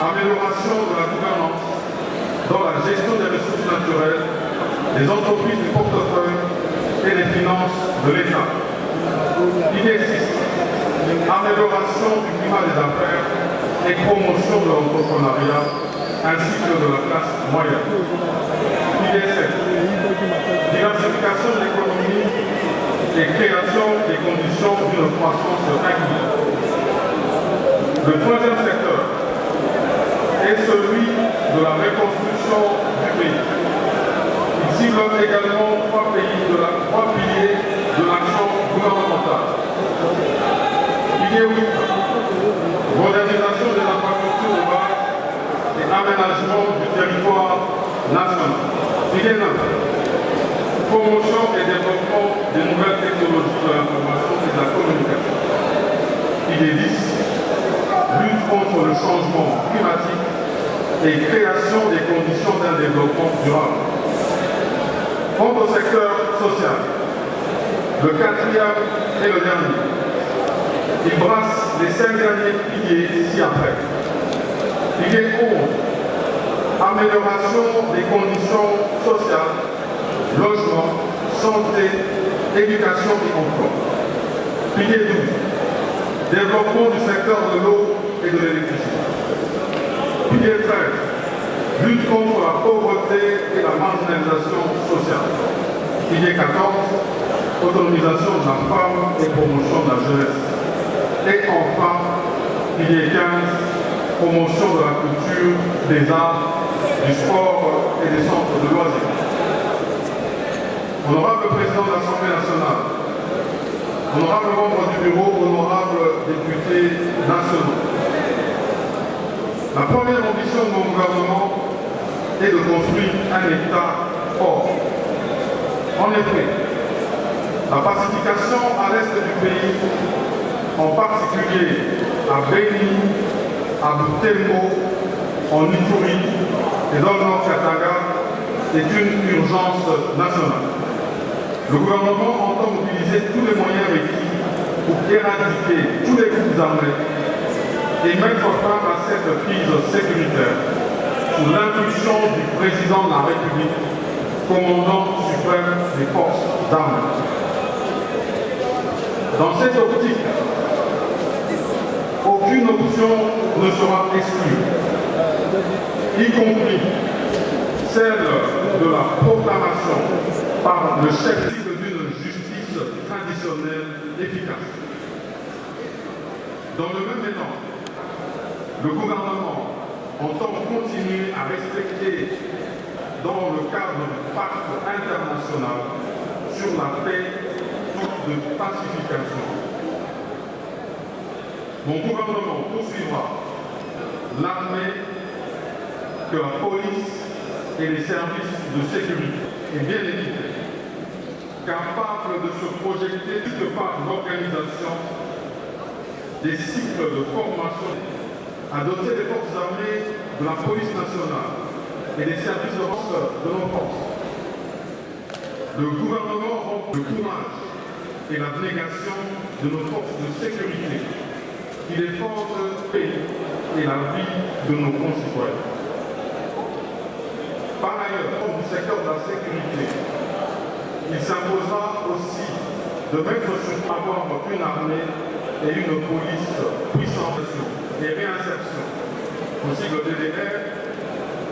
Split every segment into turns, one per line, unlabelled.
Amélioration de la gouvernance dans la gestion des ressources naturelles, des entreprises du portefeuille et des finances de l'État. Idée 6. Amélioration du climat des affaires et promotion de l'entrepreneuriat ainsi que de la classe moyenne. Idée 7. Diversification de l'économie et création des conditions d'une croissance inclusive. Le troisième secteur est celui de la reconstruction du pays. Il cible également trois piliers de l'action gouvernementale. Idée 8. Modernisation des infrastructures de base et aménagement du territoire national. Idée 9. Promotion et développement des nouvelles technologies de l'information et de la communication. Idée 10. Lutte contre le changement climatique et création des conditions d'un développement durable. Quant au secteur social, Le quatrième et le dernier. Il brasse les 5 derniers piliers ci-après. Pilier 11. Amélioration des conditions sociales, logement, santé, éducation et emploi. Pilier 12. Développement du secteur de l'eau et de l'électricité. Pilier 13. Lutte contre la pauvreté et la marginalisation sociale. Pilier 14. Autonomisation de la femme et promotion de la jeunesse. Et enfin, pilier 15. Promotion de la culture, des arts, du sport et des centres de loisirs. Honorable Président de l'Assemblée nationale, honorable membre du bureau, honorable députés nationaux, la première ambition de mon gouvernement est de construire un État fort. En effet, la pacification à l'est du pays, en particulier à Béni, à Butembo, en Ituri et dans le nord Katanga, est une urgence nationale. Le gouvernement entend mobiliser tous les moyens requis pour éradiquer tous les groupes armés et mettre fin à cette crise sécuritaire sous l'impulsion du président de la République, commandant suprême des forces armées. Dans cette optique, aucune option ne sera exclue, y compris celle de la proclamation par le chef d'une justice traditionnelle efficace. Dans le même élan, le gouvernement entend continuer à respecter, dans le cadre du pacte international sur la paix de pacification. Mon gouvernement poursuivra l'armée que la police et les services de sécurité est bien équipée, capable de se projeter par l'organisation des cycles de formation, à doter les forces armées de la police nationale et des services de nos forces. Le gouvernement rend le courage et l'abnégation de nos forces de sécurité qui défendent le pays et la vie de nos concitoyens. Par ailleurs, du secteur de la sécurité, il s'imposera aussi de mettre sur avoir une armée et une police puissante et réinsertion, aussi le DDR,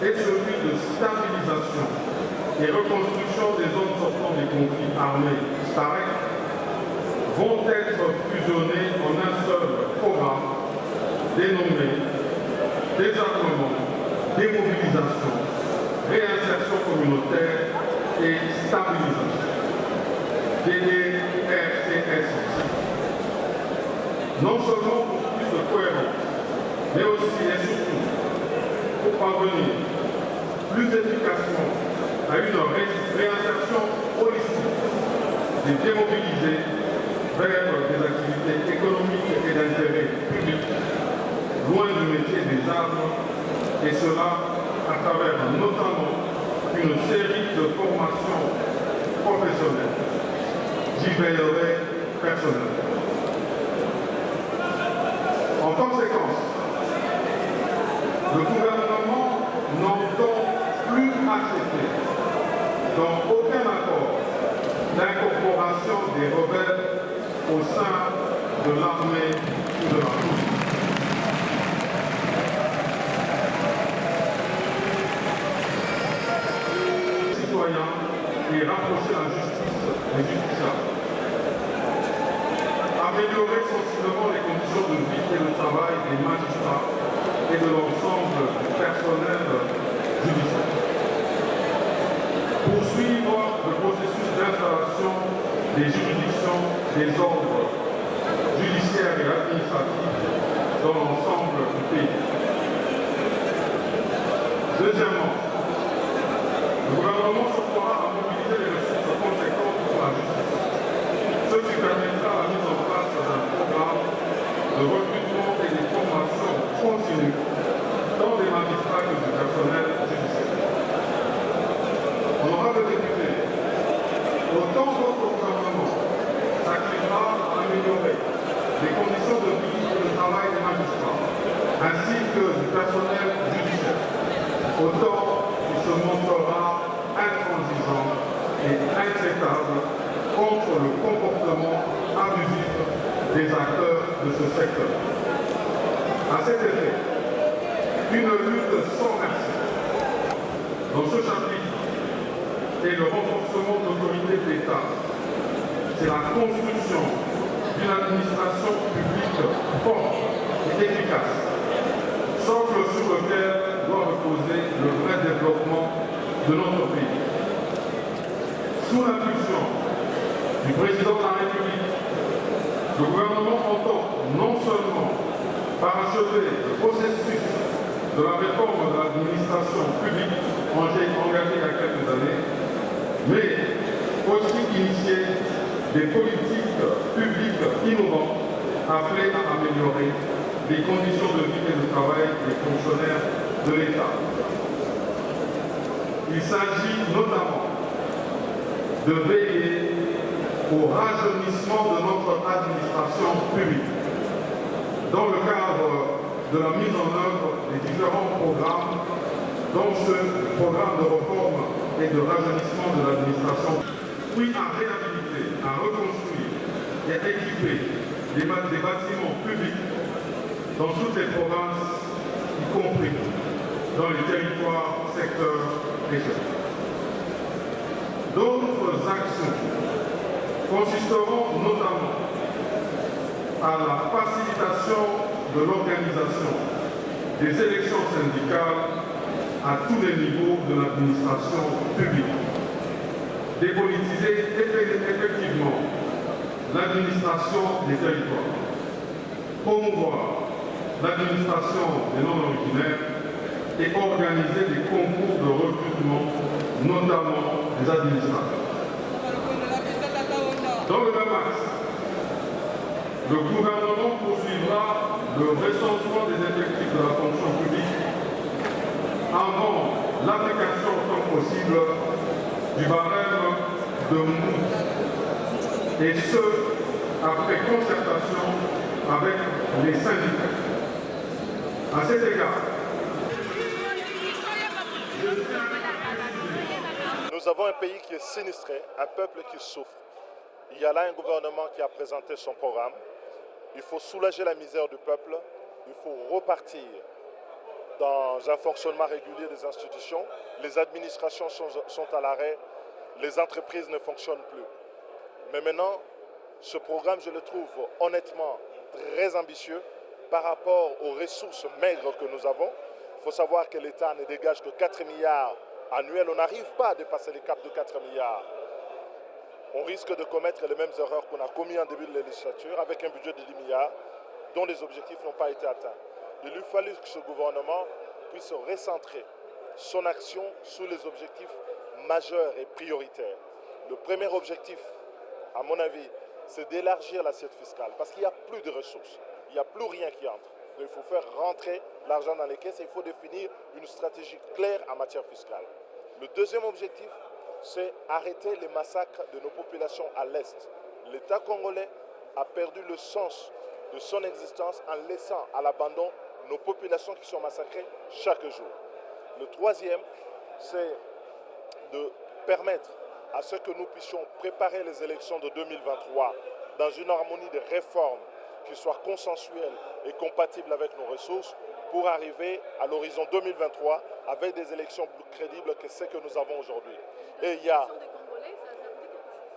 et celui de stabilisation et reconstruction des zones sortant des conflits armés, STAREC, vont être fusionnés en un seul programme dénommé désarmement, démobilisation, réinsertion communautaire et stabilisation. DDRCS. Non seulement pour plus de cohérence, mais aussi et surtout pour parvenir plus efficacement à une réinsertion holistique des démobilisés vers des activités économiques et d'intérêt public, loin du métier des armes, et cela à travers notamment une série de formations professionnelles. J'y veillerai personnellement. En conséquence, le gouvernement n'entend plus accepter, dans aucun accord, l'incorporation des rebelles au sein de l'armée ou de la police. Citoyens et rapprocher la justice des justiciables. Améliorer sensiblement les conditions de vie et de travail des magistrats et de l'ensemble du personnel judiciaire. Poursuivre le processus d'installation des juridictions des ordres judiciaires et administratifs dans l'ensemble du pays. Deuxièmement, le gouvernement s'emploiera à mobiliser les ressources conséquentes pour la justice, ce qui permettra la mise en place d'un programme de recrutement et de formation continue tant des magistrats que du personnel judiciaire. Honorables députés, autant votre gouvernement des acteurs de ce secteur. À cet effet, une lutte sans merci dans ce chapitre est le renforcement de l'autorité de l'État. C'est la construction d'une administration publique forte et efficace, socle sur lequel doit reposer le vrai développement de notre pays. Sous l'impulsion du président de la République, le gouvernement entend non seulement parachever le processus de la réforme de l'administration publique engagée il y a quelques années, mais aussi initier des politiques publiques innovantes appelées à améliorer les conditions de vie et de travail des fonctionnaires de l'État. Il s'agit notamment de veiller au rajeunissement de notre administration publique dans le cadre de la mise en œuvre des différents programmes, dont ce programme de réforme et de rajeunissement de l'administration, puis à réhabiliter, à reconstruire et à équiper des bâtiments publics dans toutes les provinces, y compris dans les territoires, secteurs, régions. D'autres actions consisteront notamment à la facilitation de l'organisation des élections syndicales à tous les niveaux de l'administration publique. Dépolitiser effectivement l'administration des territoires. Promouvoir l'administration des non-originaires et organiser des concours de recrutement, notamment des administrateurs. Dans le même axe, le gouvernement poursuivra le recensement des effectifs de la fonction publique avant l'application autant possible du barème de Mood, et ce, après concertation avec les syndicats. À cet égard,
nous avons un pays qui est sinistré, un peuple qui souffre. Il y a là un gouvernement qui a présenté son programme. Il faut soulager la misère du peuple. Il faut repartir dans un fonctionnement régulier des institutions. Les administrations sont à l'arrêt. Les entreprises ne fonctionnent plus. Mais maintenant, ce programme, je le trouve honnêtement très ambitieux par rapport aux ressources maigres que nous avons. Il faut savoir que l'État ne dégage que 4 milliards annuels. On n'arrive pas à dépasser les caps de 4 milliards. On risque de commettre les mêmes erreurs qu'on a commises en début de législature avec un budget de 10 milliards dont les objectifs n'ont pas été atteints. Il lui fallu que ce gouvernement puisse recentrer son action sur les objectifs majeurs et prioritaires. Le premier objectif, à mon avis, c'est d'élargir l'assiette fiscale parce qu'il n'y a plus de ressources, il n'y a plus rien qui entre. Donc il faut faire rentrer l'argent dans les caisses et il faut définir une stratégie claire en matière fiscale. Le deuxième objectif, c'est arrêter les massacres de nos populations à l'Est. L'État congolais a perdu le sens de son existence en laissant à l'abandon nos populations qui sont massacrées chaque jour. Le troisième, c'est de permettre à ce que nous puissions préparer les élections de 2023 dans une harmonie de réformes qui soit consensuelle et compatible avec nos ressources pour arriver à l'horizon 2023 avec des élections plus crédibles que celles que nous avons aujourd'hui. Et il y a...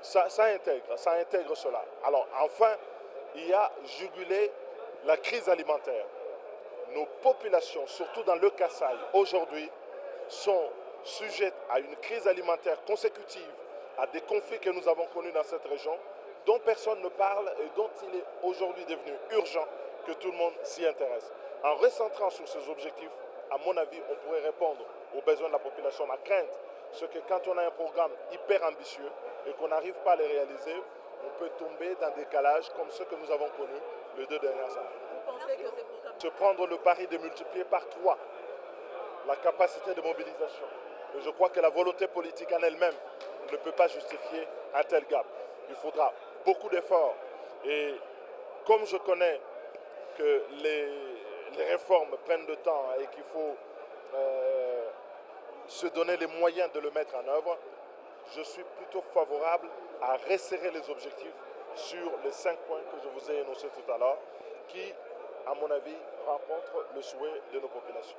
Ça intègre cela. Alors enfin, il y a jugulé la crise alimentaire. Nos populations, surtout dans le Kasaï, aujourd'hui, sont sujettes à une crise alimentaire consécutive à des conflits que nous avons connus dans cette région, dont personne ne parle et dont il est aujourd'hui devenu urgent que tout le monde s'y intéresse. En recentrant sur ces objectifs, à mon avis, on pourrait répondre aux besoins de la population. Ma crainte, c'est que quand on a un programme hyper ambitieux et qu'on n'arrive pas à les réaliser, on peut tomber dans des décalages comme ceux que nous avons connus les 2 dernières années.
Vous pensez que ces programmes...
Se prendre le pari de multiplier par 3 la capacité de mobilisation. Et je crois que la volonté politique en elle-même ne peut pas justifier un tel gap. Il faudra beaucoup d'efforts. Et comme je connais que les réformes prennent du temps et qu'il faut se donner les moyens de le mettre en œuvre, je suis plutôt favorable à resserrer les objectifs, sur les 5 points que je vous ai énoncés tout à l'heure, qui, à mon avis, rencontrent le souhait de nos populations.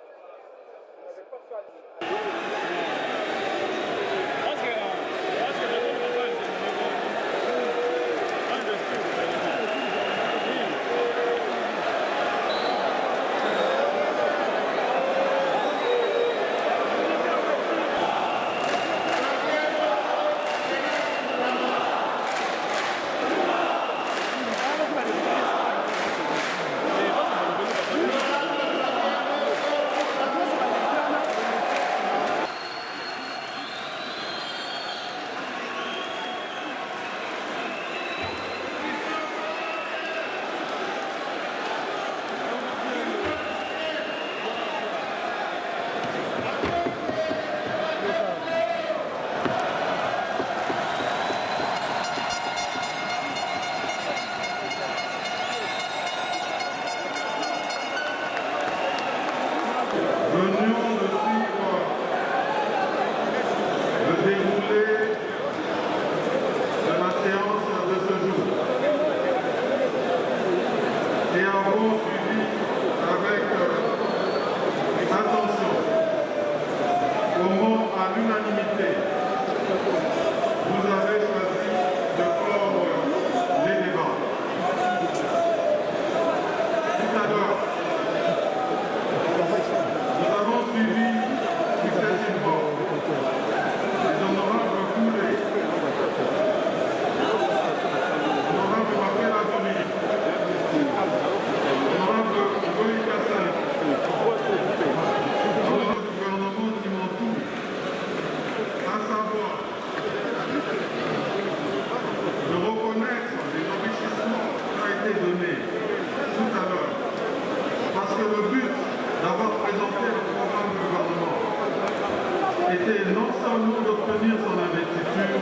Était non seulement d'obtenir son investiture,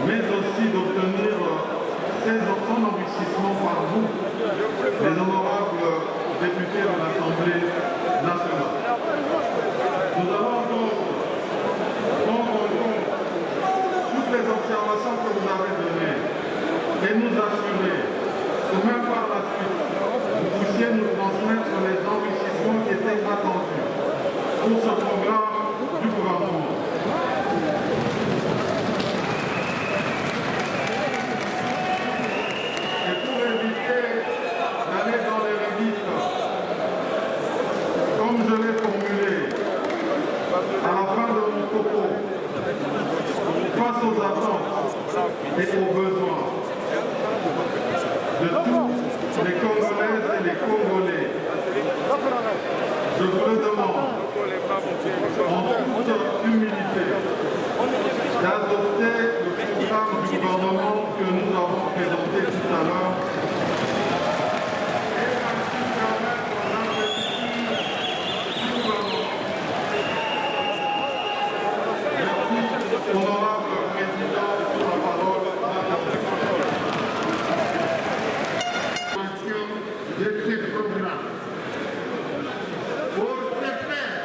mais aussi d'obtenir son enrichissement par vous, les honorables députés de l'Assemblée nationale. Nous allons donc prendre en compte toutes les observations que vous avez données et nous assurer que même par la suite, vous puissiez nous transmettre les enrichissements qui étaient attendus pour ce programme du gouvernement. Et pour éviter d'aller dans les redites, comme je l'ai formulé à la fin de mon propos, face aux attentes et aux besoins de tous les Congolaises et les Congolais, je vous le demande, en toute humilité, d'adopter le programme du gouvernement que nous avons présenté tout à l'heure et ainsi permettre l'investiture du gouvernement. Merci, honorable président, pour la parole.
De ce programme. Pour ce faire,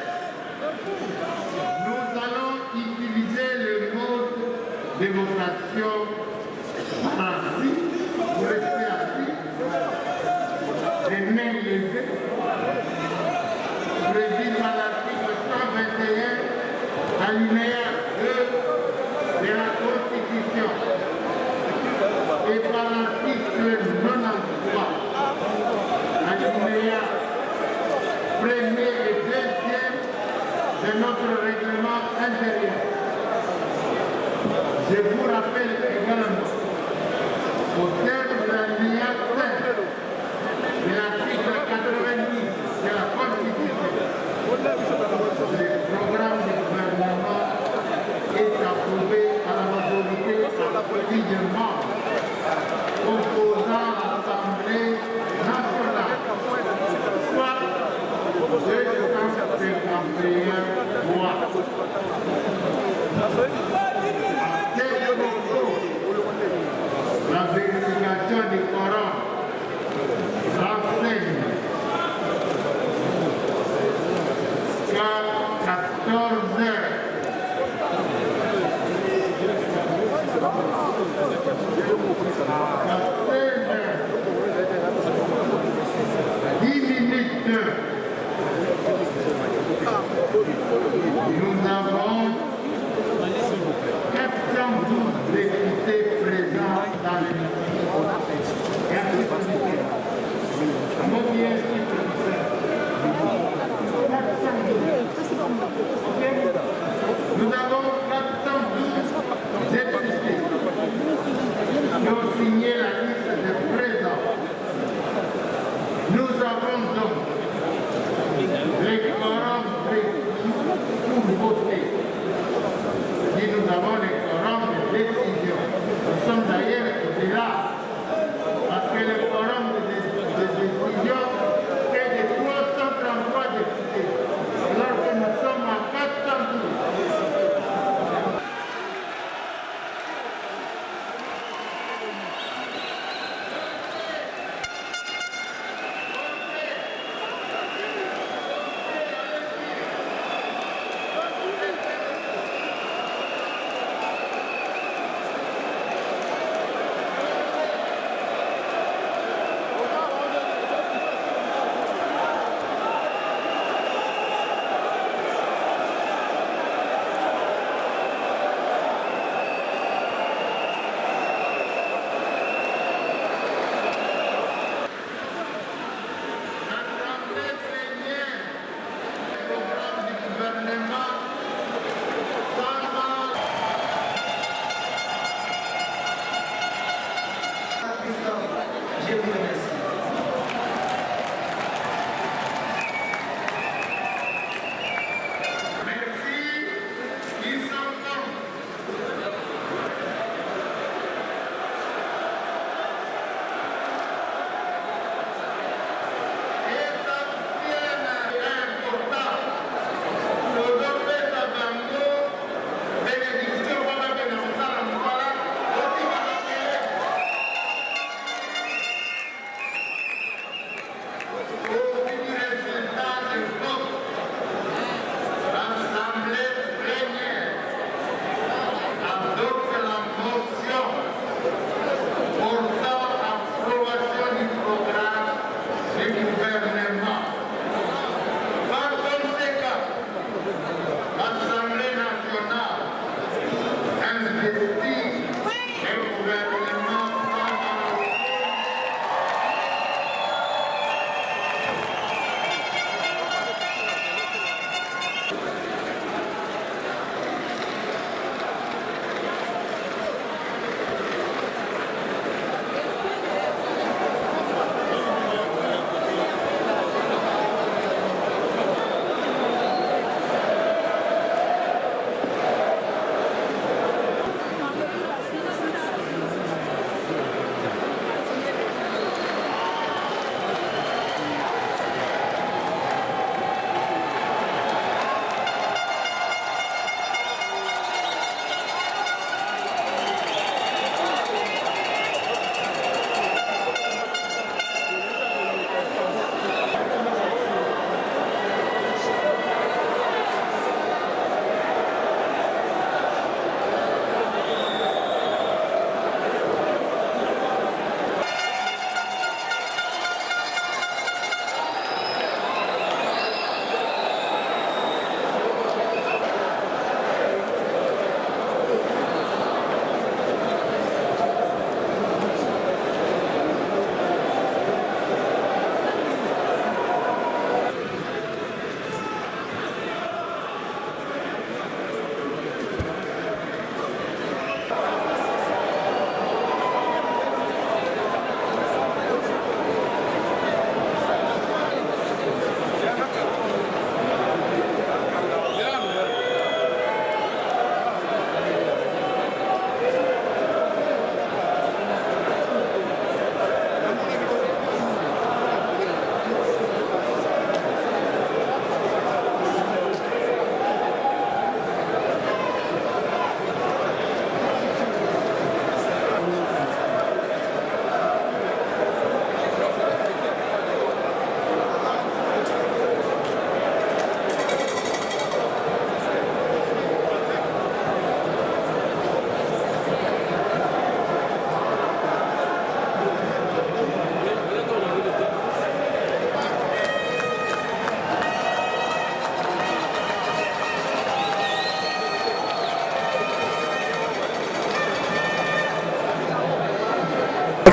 nous allons utiliser le mode de votation assis, vous restez assis, les mains levées, prévu par l'article 121, alinéa 2 de la Constitution, et par l'article 93, alinéa 1er et 2e de notre règlement intérieur. Je vous rappelle également, au terme de l'alinéa 5 de l'article 90 de la Constitution, le programme du gouvernement est approuvé à la majorité des membres composant l'Assemblée nationale, soit 251 voix. La vérification du quorum renseigne qu'à 14 heures, quorum précis pour voter. Si nous avons les quorums de décision, nous sommes d'ailleurs au-delà, parce que le quorum de décision est de 333 députés, alors que nous sommes à 412.
Je vous remercie.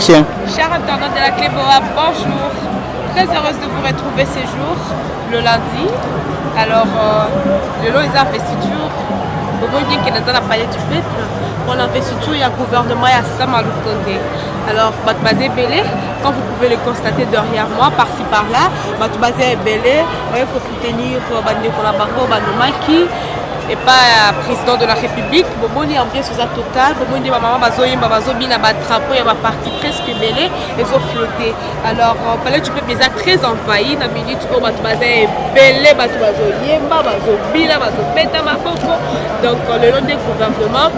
Chers internautes de la Clé Boa, bonjour. Très heureuse de vous retrouver ce jour, le lundi. Alors, le long des investitures, Bomoni qui est dans la palais du peuple. On l'investiture, il y a un gouvernement, il y a Sama Lukonde. Alors, Batbazé Belé, quand vous pouvez le constater derrière moi, par-ci par-là, Batbazé Belé, il faut soutenir Bandekola Bango, Banomaki. Et pas président de la République. Bomoni ambiance sur ça total. Bomoni maman bazoyemba bazobina ba drapeau ya ba parti presque belé et ont flotté. Alors palais du peuple déjà très envahi na minute où batu bazé belé batu bazoyemba bazobina bazobeta maboko. Donc le long des gouvernements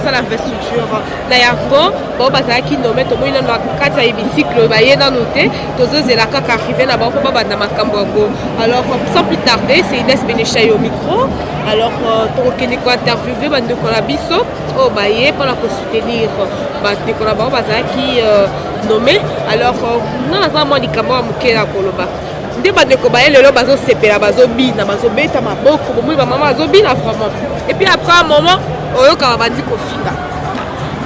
ça l'investiture na yango bo bazaki nommé to moina na kati ya hémicycle ba yena noté tozozela kaka arrivé na bango ba banda makambo yango. Alors sans plus tarder, c'est Inès Bénéchaï au micro. Alors tokokende ko interviewer bandeko na biso o baye mpona kosoutenir bandeko na bango bazalaki nommé. Alors nga naza mwa likambo ya moke na koloba nde bandeko baye lelo bazosepela bazobina bazobeta maboko bomoi bamama bazobina vraiment. Et puis après un moment oyokaka bandi kofinga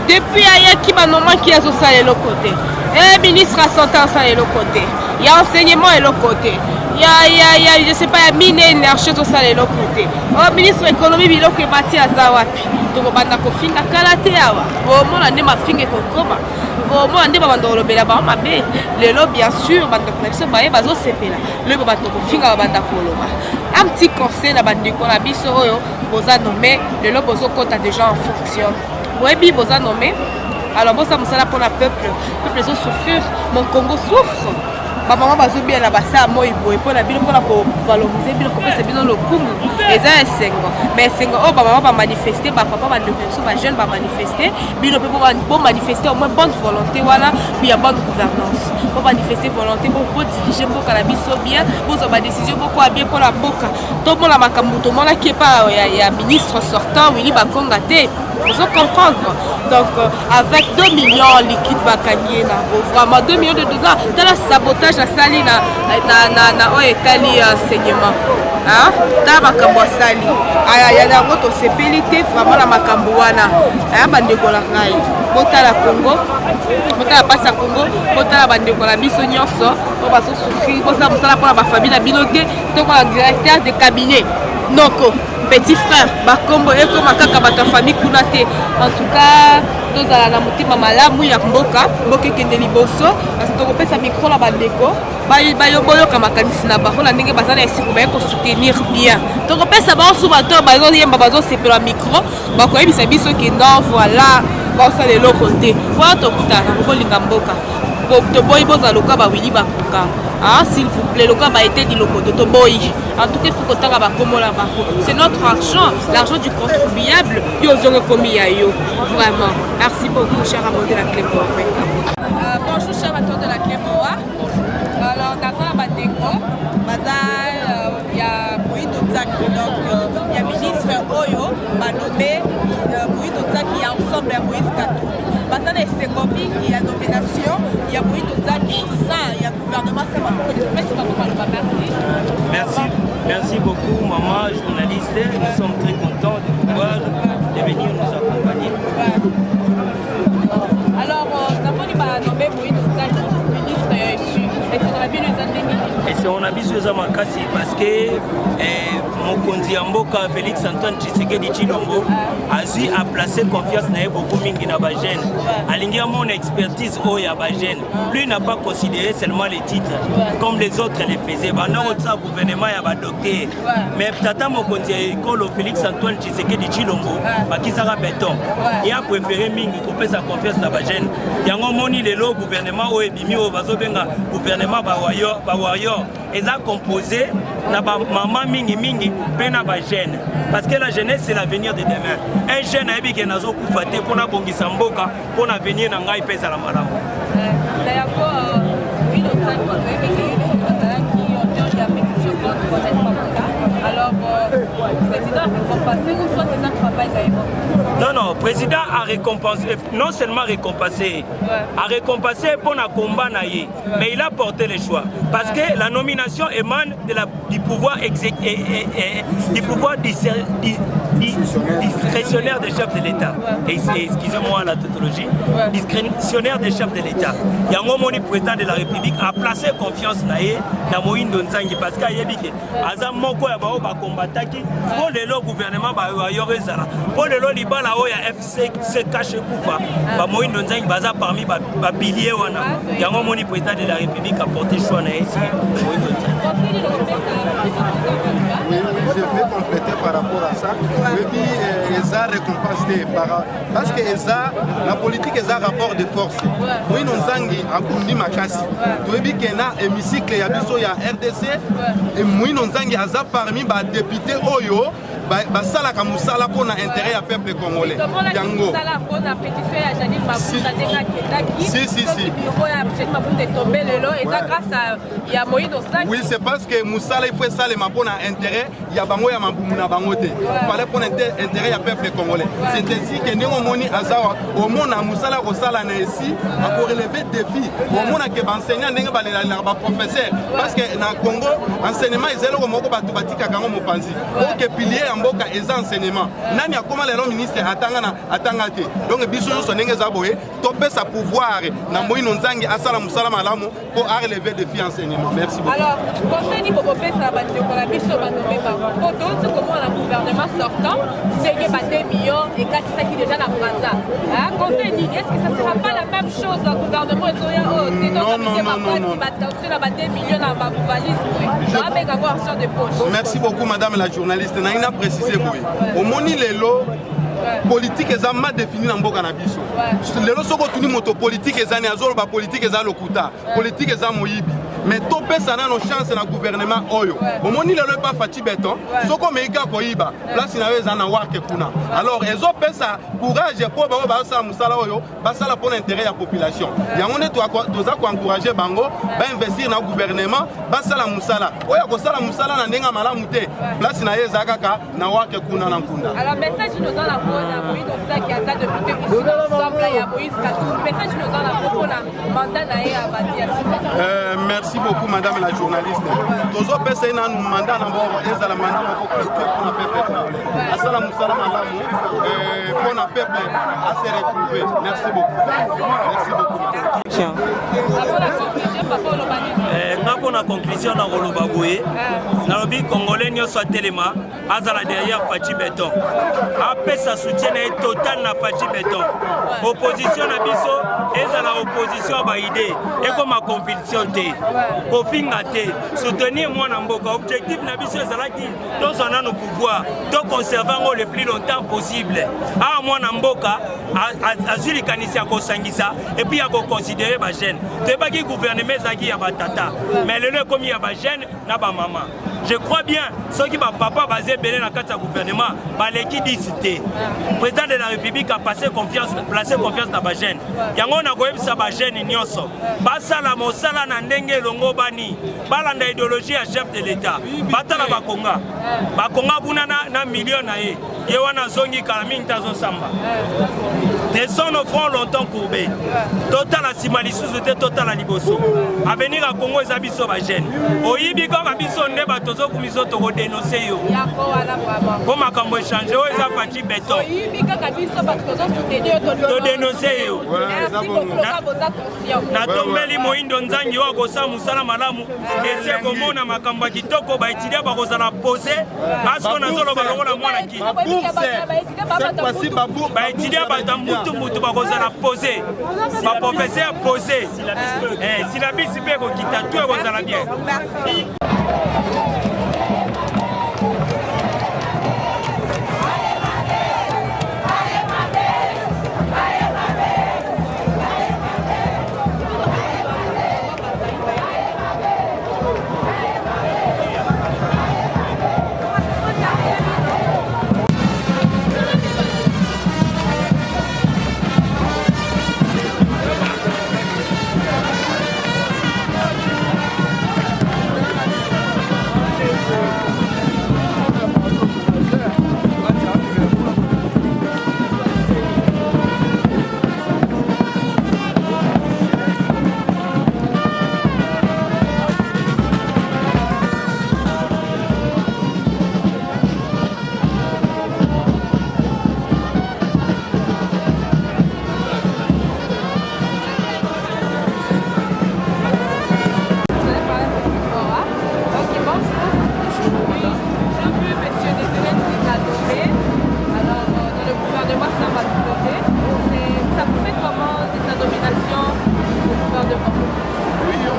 depuis ayaki banoma ki azosala eloko te ministre ya santé asala eloko te ya enseignement eloko te ya je sais pas ya mine énergie tosala eloko te ministre économie biloko ebati aza wapi tokobanda kofinga kala te awa bomona nde mafinga ekokoma bomona nde babanda kolobela bango mabe lelo bien sûr bandeko na biso baye bazosepela lelo babanda kofinga babanda koloba un petit conseil na bandeko na biso oyo boza nommé lelo bozokota déjà en fonction boyebi boza nommé alors bosa mosala mpona peuple ezosouffrir mon Congo souffre bamama bazobiela basala moi boye mpona bino mpona kovalorize bino kopesa bino lokumu eza esengo mais esengo oyo bamama bamanifeste bapapa bandeko biso bajeune bamanifeste bino mpe bomanifeste au moins bonne volonté wana puis ya bonne gouvernance bomanifeste volonté bodirige mboka na biso bien bozwa badécision bokoya bien mpona mboka tomona makambo tomonaki epa ya ministre sortant Willy Bakonga te ozo comprendre. Donc avec 2 millions liquide bakangi na vraiment 2 millions de dollars dans le sabotage la sali na etali enseignement hein ta makambo sali aya na ngoto sepelité vraiment la makambo wana aya bandeko la ngai botala Congo botala pasa Congo botala bandeko la biso nyonso po baso souffrir bosa mosala pour la famille na binote to ko directeur de cabinet noko petit frère bakombo ekoma kaka bato famille kuna te. En tout cas tozala na motima malamu ya mboka ekende liboso parce que tokopesa micro na bandeko boyoka makanisi na bango na ndenge baza na esiko baye kosoutenir bien tokopesa bango su bato bazoyemba bazosepela micro bakoyebisa biso ke non voilà basala eloko te wana tokutana kobolinga mboka toboyi bozala loka bawili bakoka s'il vous plaît loka baete diloko to toboyi en tout cas il faut kotanga bakomola bako c'est notre argent l'argent du contribuable yo ozongo komi ya yo vraiment merci beaucoup cher amour de la Cléboa. Bonjour cher amour de la Cléboa. Alors naza bandeko baza ya Moïdo Nzaki donc ya ministre oyo banomé Moïdo Nzaki ya ensemble ya Moïse Katumbi baza na esengo mingi ya nomination ya Moïdo Nzaki ça ya gouvernement ça
merci beaucoup maman journaliste, nous sommes très contents de pouvoir venir nous accompagner.
Alors namoni banomé Moïdo Nzaki ministre ici
et on a vu ce makasi parce que mokonzi ya mboka Félix Antoine Tshisekedi Tshilombo azui a placé confiance na beaucoup mingi na ba jeune alingi mon expertise o ya ba jeune lui n'a pas considéré seulement les titres comme les autres les faisaient bana otsa gouvernement ya ba docteur mais tata mokonzi ya ekolo Félix Antoine Tshisekedi Tshilombo bakisaka béton et a préféré mingi kopesa confiance na ba jeune yango moni lelo gouvernement o ebimi o bazobenga gouvernement ba warrior eza composé na ba maman mingi pena ba jeune parce que la jeunesse c'est l'avenir de demain. Un jeune a bien nazo kufate pona bongisa mboka pona venir na ngai pesa la malamu. Alors, président, vous passez ou soit des travail non, président a récompensé, non seulement récompensé, a récompensé pour un combat naïe, mais il a porté le choix. Parce que la nomination émane du pouvoir discrétionnaire des chefs de l'État. Et excusez-moi la tautologie, discrétionnaire des chefs de l'État. Yango Moni, président de la République, a placé confiance naïe dans Moïse Nzangi parce qu'il y a dit que Azam Moko ya bao ba combataki pour le gouvernement ba yore zala. Pour le libala o ya FC se cache kufa. Ba Moïse Nzangi baza parmi ba piliers wana. Yango Moni, président de la République, a porté choix naïe ici.
Oui, je vais compléter par rapport à ça. Je dis ESA récompensé parce que ESA, la politique ESA rapport de force. Oui, nous avons un makasi. Tu dis qu'il y a un hémicycle, il y a RDC, et nous avons parmi les députés Oyo. Basala kamusala pour l'intérêt du peuple congolais. Yango. Oui, c'est parce que Moussala il faut ça les pour l'intérêt, il y a bango ya mabumuna bangote. Il fallait pour l'intérêt du peuple congolais. C'est ainsi que nous moni azawa au monde à Moussala Rosala na ici a pour relever défi. Au monde que enseignant ndenge balela ba professeur parce que na Congo enseignement ezelo ko moko batu batika kango mopanzi. OK pilier mboka eza enseignement nani akoma lelo ministre atanga te donc biso nyonso ndenge za boye topesa pouvoir na Moïse Nzangi asala musala malamu pour relever défi enseignement. Merci beaucoup.
Alors conseil pour pesa ba ndeko la biso ba nomé ba ko donc comment le gouvernement sortant c'est que ba 2 millions et 4 ça qui déjà na Brazza conseil est-ce que ça sera pas la même chose dans le gouvernement ezoya ba 2 millions na ba valise avec avoir argent de poche.
Merci beaucoup madame la journaliste naina préciser au moni lelo politique eza ma défini na mboka na biso lelo soko tuni moto politique eza ni azolo ba politique eza lokuta politique eza moyibi mais topesa na no chance na gouvernement oyo omoni lelo pas fati beton soko meika koyiba place na eza na wake kuna alors ezo pesa courage pour ba sa musala oyo basala pour l'intérêt ya population yango ne toza ko encourager bango ba investir na gouvernement basala musala oyo ko sala musala na ndenga malamu te place na eza kaka na wake kuna na nkunda.
Alors message nous en la Moïse donc qui a ça depuis que ici ensemble il y a Moïse Katou message nous en la pour la mandat na ya badia.
Merci beaucoup madame la journaliste. Tozo pesa ina nous mandat na bo eza la mandat pour na peuple. Asala musala malamu pour na peuple à se retrouver. Merci beaucoup. Merci beaucoup.
Tiens.
Pour la conclusion dans le Baboye, dans le but congolais, nous sommes tellement à la derrière Fachi Béton. Après, ça soutient total na Fachi Béton. Opposition à Bisso, et à la opposition à idée. Et comme ma conviction, pour finir, soutenir moi Namboka. Objectif na Bisso, c'est là qui tous on a nos pouvoirs, donc conservant le plus longtemps possible. Ah, moi Namboka, à Zuli Kanisi à Kosangisa, et puis à considérer ma gêne. C'est pas qui gouvernement Zaki à Batata. Mais le comme il y a ma gêne, n'a pas maman. Je crois bien, ceux qui va papa basé belé dans le gouvernement, l'équipe d'icité. Le président de la République a placé confiance dans ma gêne. Yango na goyeb sa ba gêne nyonso. Basala mosala na ndenge longo bani. Balanda idéologie à chef de l'État. Batala bakonga. Bakonga buna na million na ye. Yewana zongi kalami ntazo samba. Descend nos fronts longtemps courbés. Total la simalisous était total à Liboso. À venir à Congo et Zabiso ba gêne. Oyibi comme Abiso ne batozo kumiso to dénoncer yo. Comme à Cambo échanger, ils ont parti béton. To dénoncer yo. Na tombeli moindo nzangi wa kosa musala malamu. Ese komona makamba kitoko ba etidia ba kozala poser. Asko na zolo ba longola mwana ki. Ba etidia ba tambutu mutu ba kozala poser. Ba professeur poser. Si la bisi pe ko kita tout kozala bien.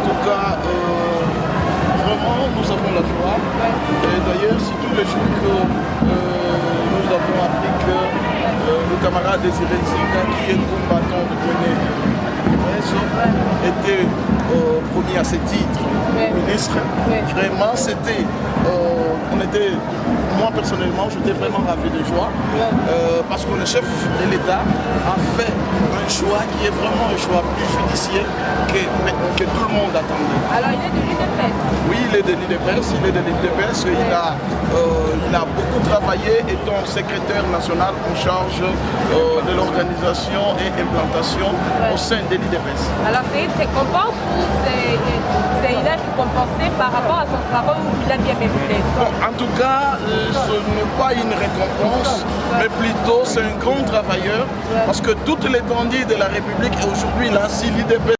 tout cas, vraiment, nous avons la joie. Et d'ailleurs, c'est tous les jours que nous avons appris que le camarade Désiré Nzinga, qui est combattant de Guinée, était promis à ce titre, ministre. Vraiment, c'était, moi personnellement, j'étais vraiment ravi de joie parce que le chef de l'État a fait un choix qui est vraiment un choix plus judiciaire que tout le monde attendait.
Alors, il est de l'UDPS.
Oui, il est de l'UDPS, il a beaucoup travaillé étant secrétaire national en charge de l'organisation et implantation au sein de l'UDPS.
Alors, c'est une récompense ou il est récompensé par rapport à son travail où il a bien mérité?
Bon, en tout cas, ce n'est pas une récompense, mais plutôt c'est un grand travailleur parce que toute l'étendue de la République est aujourd'hui là, si l'UDPS